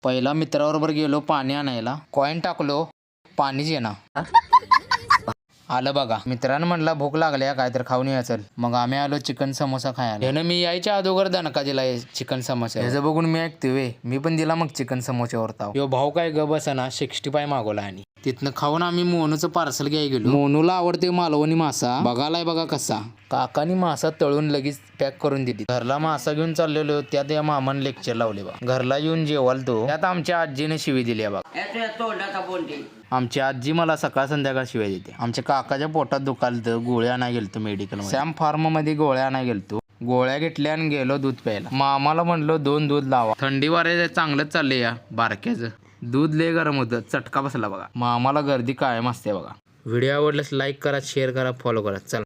पहिला मित्राबरोबर गेलो पाणी आणायला, कॉईन टाकलो, पाणीच येणार. आलं बघा. मित्रानं म्हणला भूक लागल्या काय तर खाऊन या चल. मग आम्ही आलो चिकन समोसा खायला. ह्यानं मी यायच्या अगोदर दणका दिलाय चिकन समोसा. ह्याचं बघून मी ऐकतोय मी पण दिला मग चिकन समोस्यावर ताव. यो भाऊ काय ग बसना 65 मागवला आणि तिथनं खाऊन आम्ही मोनूचं पार्सल घ्यायला गेलो. मोनूला आवडते मालवणी मासा. बघालाय बघा कसा. काकानी मासा तळून लगेच पॅक करून दिली. घरला मासा घेऊन चाललेलो त्यात या मामानं लेक्चर लावले बा. घरला येऊन जेवाल तो त्यात आमच्या आजीने शिवी दिली बा. आमची आजी मला सकाळ संध्याकाळ शिवाय देते. आमच्या काकाच्या पोटात दुखालतं, गोळ्या आणाय गेलतो मेडिकल सॅम फार्म मध्ये गोळ्या आणाय गेलतो. गोळ्या घेतल्या आणि गेलो दूध प्यायला. मामाला म्हणलो 2 दूध लावा. थंडी वारे चांगलंच चाललंय या बारक्याचं. दूध लय गरम होतं, चटका बसला बघा. मामाला गर्दी कायम असते बघा. व्हिडिओ आवडल्यास लाईक करा, शेअर करा, फॉलो करा. चला.